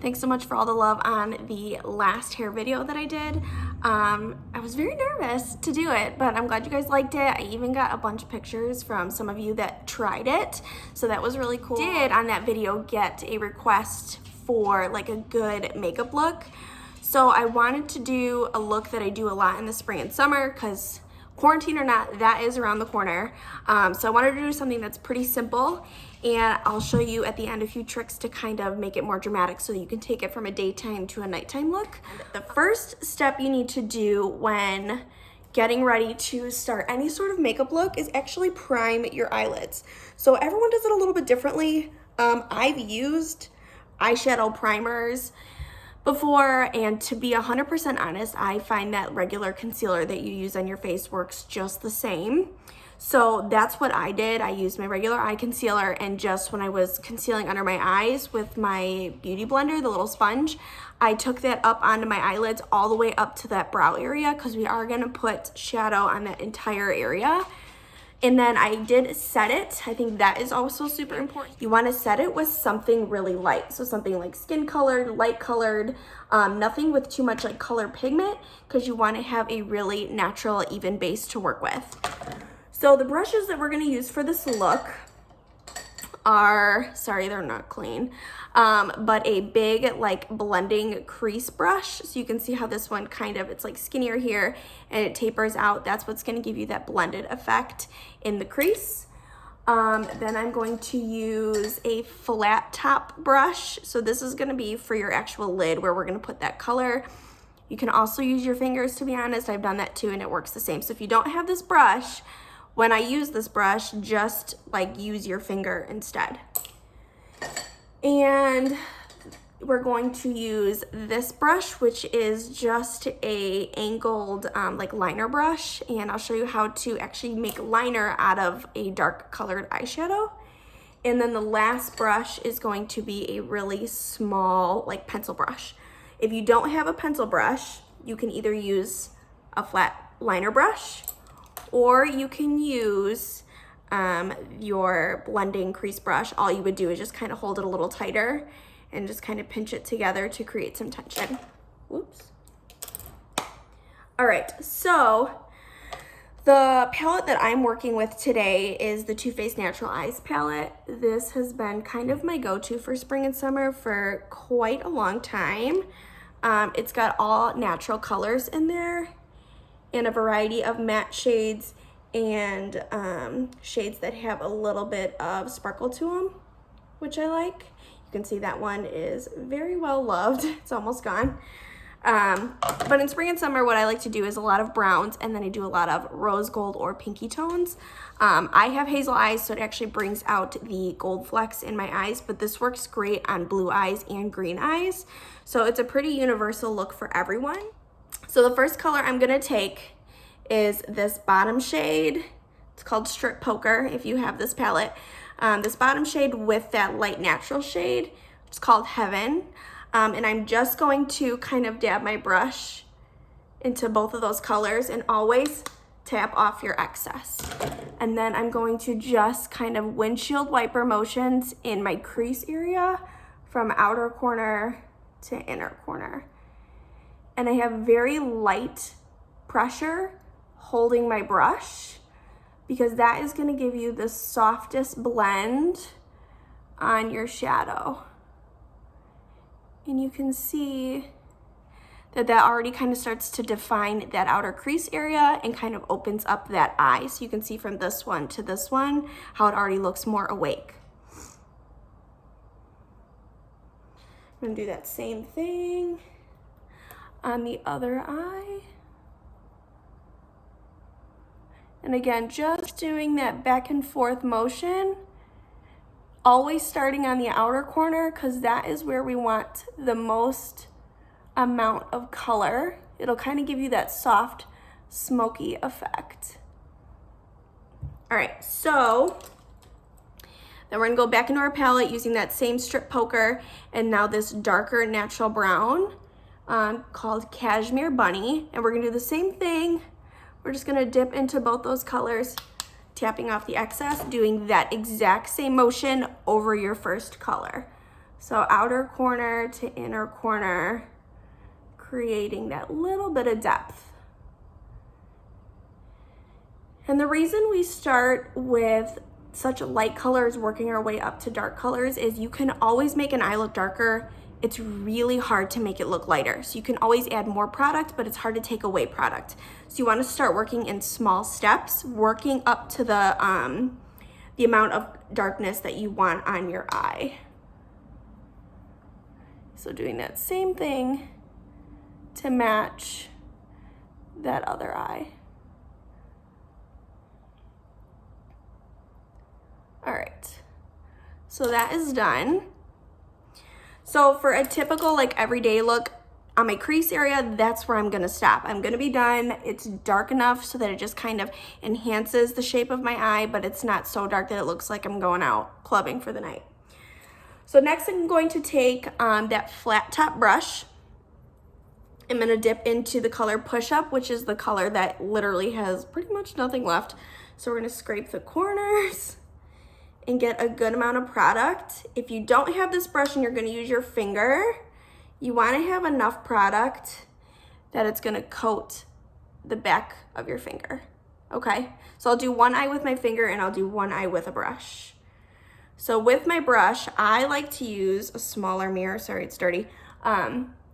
Thanks so much for all the love on the last hair video that I did. I was very nervous to do it, but I'm glad you guys liked it. I even got a bunch of pictures from some of you that tried it, so that was really cool. I did on that video get a request for like a good makeup look. So I wanted to do a look that I do a lot in the spring and summer because quarantine or not, that is around the corner. So I wanted to do something that's pretty simple, and I'll show you at the end a few tricks to kind of make it more dramatic so you can take it from a daytime to a nighttime look. The first step you need to do when getting ready to start any sort of makeup look is actually prime your eyelids. So everyone does it a little bit differently. I've used eyeshadow primers before, and to be 100% honest, I find that regular concealer that you use on your face works just the same. So that's what I did. I used my regular eye concealer, and just when I was concealing under my eyes with my beauty blender, the little sponge, I took that up onto my eyelids all the way up to that brow area because we are gonna put shadow on that entire area. And then I did set it. I think that is also super important. You want to set it with something really light. So something like skin colored, light colored, nothing with too much like color pigment, because you want to have a really natural, even base to work with. So the brushes that we're going to use for this look are, sorry, they're not clean, but a big like blending crease brush. So you can see how this one kind of, it's like skinnier here and it tapers out. That's what's going to give you that blended effect in the crease. Then I'm going to use a flat top brush. So this is going to be for your actual lid where we're going to put that color. You can also use your fingers, to be honest. I've done that too and it works the same. So if you don't have this brush, when I use this brush, just like use your finger instead. And we're going to use this brush, which is just a angled like liner brush. And I'll show you how to actually make liner out of a dark colored eyeshadow. And then the last brush is going to be a really small like pencil brush. If you don't have a pencil brush, you can either use a flat liner brush, or you can use your blending crease brush. All you would do is just kind of hold it a little tighter and just kind of pinch it together to create some tension. Whoops. All right, so the palette that I'm working with today is the Too Faced Natural Eyes palette. This has been kind of my go-to for spring and summer for quite a long time. It's got all natural colors in there, in a variety of matte shades and shades that have a little bit of sparkle to them, which I like. You can see that one is very well loved. It's almost gone. But in spring and summer, what I like to do is a lot of browns, and then I do a lot of rose gold or pinky tones. I have hazel eyes, so it actually brings out the gold flecks in my eyes, but this works great on blue eyes and green eyes. So it's a pretty universal look for everyone. So the first color I'm gonna take is this bottom shade. It's called Strip Poker if you have this palette. This bottom shade with that light natural shade, it's called Heaven. And I'm just going to kind of dab my brush into both of those colors, and always tap off your excess. And then I'm going to just kind of windshield wiper motions in my crease area from outer corner to inner corner. And I have very light pressure holding my brush because that is going to give you the softest blend on your shadow. And you can see that that already kind of starts to define that outer crease area and kind of opens up that eye. So you can see from this one to this one how it already looks more awake. I'm gonna do that same thing on the other eye. And again, just doing that back and forth motion, always starting on the outer corner because that is where we want the most amount of color. It'll kind of give you that soft, smoky effect. All right, so then we're gonna go back into our palette using that same Strip Poker, and now this darker natural brown called Cashmere Bunny, and we're gonna do the same thing. We're just gonna dip into both those colors, tapping off the excess, doing that exact same motion over your first color. So outer corner to inner corner, creating that little bit of depth. And the reason we start with such light colors working our way up to dark colors is you can always make an eye look darker. It's really hard to make it look lighter. So you can always add more product, but it's hard to take away product. So you want to start working in small steps, working up to the amount of darkness that you want on your eye. So doing that same thing to match that other eye. All right, so that is done. So for a typical like everyday look on my crease area, that's where I'm gonna stop. I'm gonna be done. It's dark enough so that it just kind of enhances the shape of my eye, but it's not so dark that it looks like I'm going out clubbing for the night. So next I'm going to take that flat top brush. I'm gonna dip into the color Push Up, which is the color that literally has pretty much nothing left. So we're gonna scrape the corners and get a good amount of product. If you don't have this brush and you're gonna use your finger, you wanna have enough product that it's gonna coat the back of your finger, okay? So I'll do one eye with my finger and I'll do one eye with a brush. So with my brush, I like to use a smaller mirror, sorry it's dirty,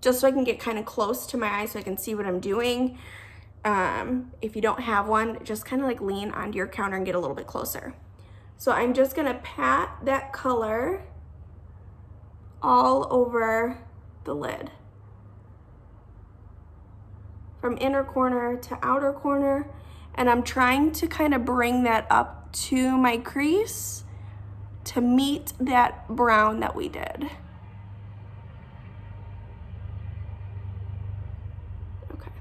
just so I can get kind of close to my eye so I can see what I'm doing. If you don't have one, just kind of like lean onto your counter and get a little bit closer. So I'm just gonna pat that color all over the lid. From inner corner to outer corner. And I'm trying to kind of bring that up to my crease to meet that brown that we did. Okay.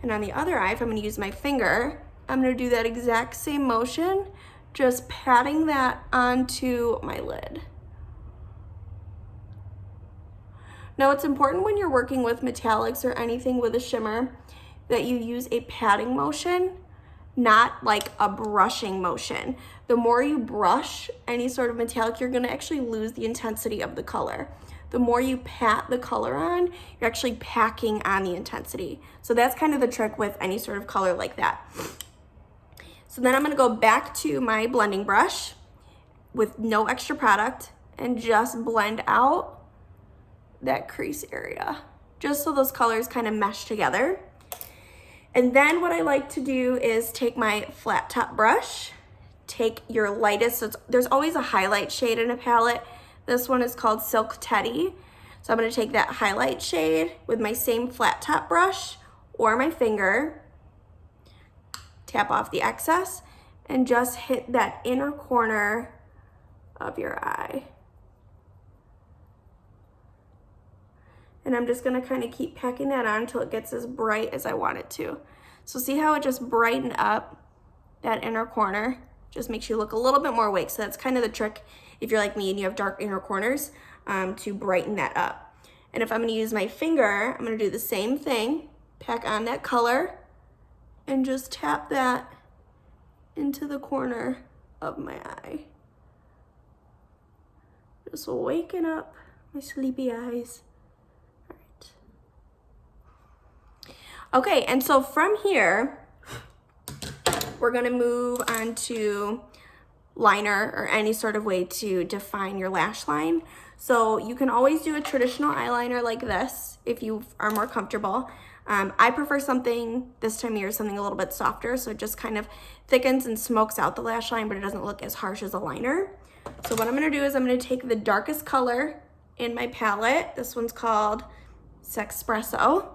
And on the other eye, if I'm gonna use my finger, I'm gonna do that exact same motion, just patting that onto my lid. Now it's important when you're working with metallics or anything with a shimmer that you use a patting motion, not like a brushing motion. The more you brush any sort of metallic, you're gonna actually lose the intensity of the color. The more you pat the color on, you're actually packing on the intensity. So that's kind of the trick with any sort of color like that. So then I'm gonna go back to my blending brush with no extra product and just blend out that crease area, just so those colors kind of mesh together. And then what I like to do is take my flat top brush, take your lightest, so there's always a highlight shade in a palette. This one is called Silk Teddy. So I'm gonna take that highlight shade with my same flat top brush or my finger, tap off the excess, and just hit that inner corner of your eye. And I'm just gonna kind of keep packing that on until it gets as bright as I want it to. So see how it just brightened up that inner corner? Just makes you look a little bit more awake. So that's kind of the trick if you're like me and you have dark inner corners, to brighten that up. And if I'm gonna use my finger, I'm gonna do the same thing, pack on that color, and just tap that into the corner of my eye. Just waking up my sleepy eyes. All right. Okay, and so from here, we're gonna move on to liner or any sort of way to define your lash line. So you can always do a traditional eyeliner like this if you are more comfortable. I prefer something this time of year, something a little bit softer, so it just kind of thickens and smokes out the lash line, but it doesn't look as harsh as a liner. So what I'm gonna do is I'm gonna take the darkest color in my palette. This one's called Sexpresso,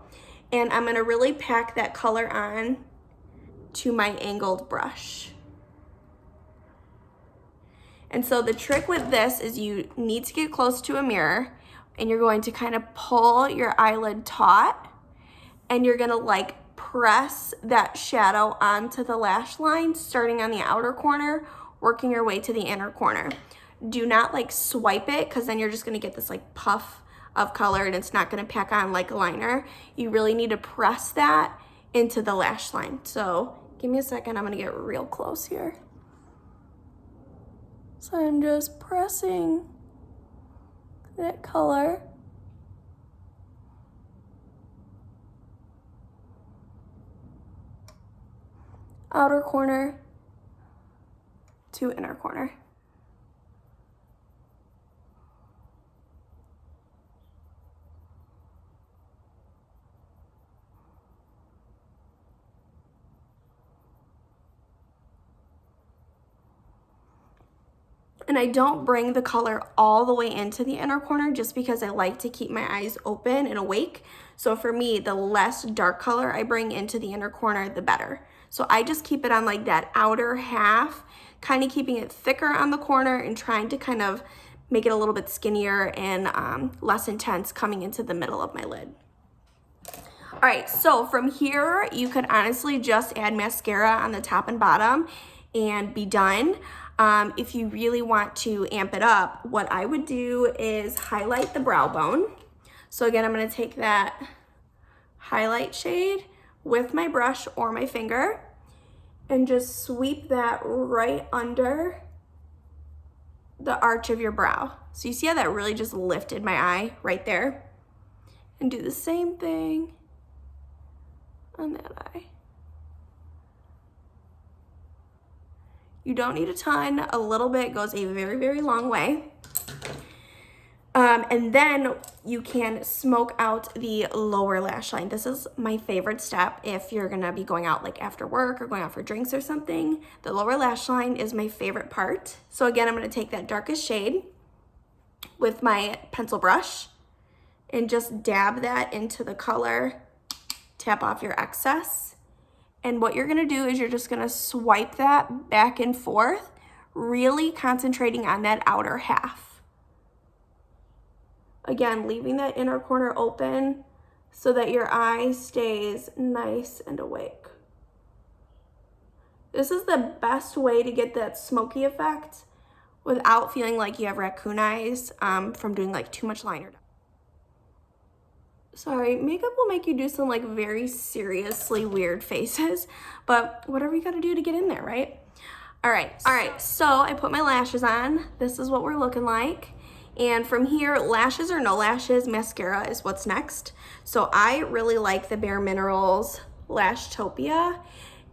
and I'm gonna really pack that color on to my angled brush. And so the trick with this is you need to get close to a mirror, and you're going to kind of pull your eyelid taut, and you're gonna like press that shadow onto the lash line, starting on the outer corner, working your way to the inner corner. Do not like swipe it, because then you're just gonna get this like puff of color and it's not gonna pack on like a liner. You really need to press that into the lash line. So give me a second, I'm gonna get real close here. So I'm just pressing that color. Outer corner to inner corner. And I don't bring the color all the way into the inner corner just because I like to keep my eyes open and awake. So for me, the less dark color I bring into the inner corner, the better. So I just keep it on like that outer half, kind of keeping it thicker on the corner and trying to kind of make it a little bit skinnier and less intense coming into the middle of my lid. All right, so from here, you could honestly just add mascara on the top and bottom and be done. If you really want to amp it up, what I would do is highlight the brow bone. So again, I'm gonna take that highlight shade with my brush or my finger and just sweep that right under the arch of your brow. So you see how that really just lifted my eye right there? And do the same thing on that eye. You don't need a ton, a little bit goes a very, very long way. And then you can smoke out the lower lash line. This is my favorite step if you're gonna be going out like after work or going out for drinks or something. The lower lash line is my favorite part. So again, I'm gonna take that darkest shade with my pencil brush and just dab that into the color, tap off your excess. And what you're gonna do is you're just gonna swipe that back and forth, really concentrating on that outer half. Again, leaving that inner corner open so that your eye stays nice and awake. This is the best way to get that smoky effect without feeling like you have raccoon eyes from doing like too much liner. Sorry, makeup will make you do some like very seriously weird faces, but whatever you gotta do to get in there, right? All right, so I put my lashes on. This is what we're looking like. And from here, lashes or no lashes, mascara is what's next. So I really like the Bare Minerals Lashtopia.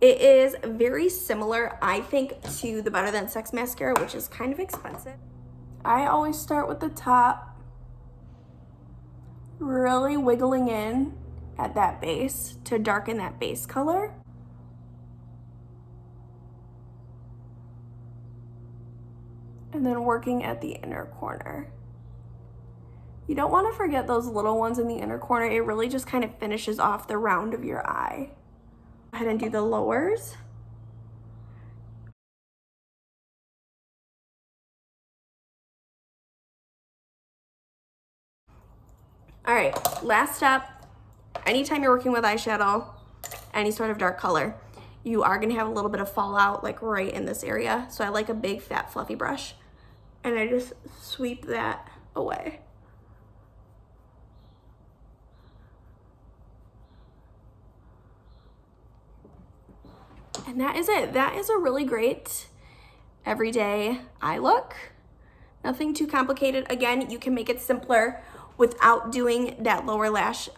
It is very similar, I think, to the Better Than Sex mascara, which is kind of expensive. I always start with the top, really wiggling in at that base to darken that base color. And then working at the inner corner. You don't want to forget those little ones in the inner corner. It really just kind of finishes off the round of your eye. Go ahead and do the lowers. All right, last step. Anytime you're working with eyeshadow, any sort of dark color, you are gonna have a little bit of fallout like right in this area. So I like a big, fat, fluffy brush. And I just sweep that away. And that is it. That is a really great everyday eye look. Nothing too complicated. Again, you can make it simpler without doing that lower lash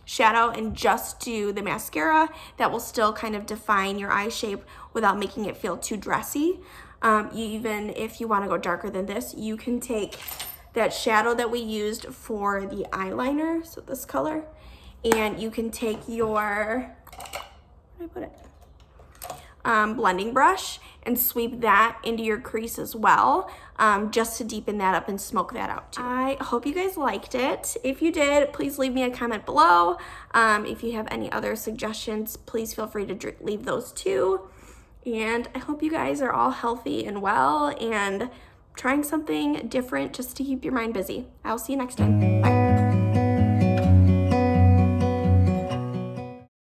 shadow and just do the mascara. That will still kind of define your eye shape without making it feel too dressy. Even if you want to go darker than this, you can take that shadow that we used for the eyeliner, so this color, and you can take your, where did I put it? Blending brush and sweep that into your crease as well, just to deepen that up and smoke that out too. I hope you guys liked it. If you did, please leave me a comment below. If you have any other suggestions, please feel free to leave those too. And I hope you guys are all healthy and well and trying something different just to keep your mind busy. I'll see you next time. Bye.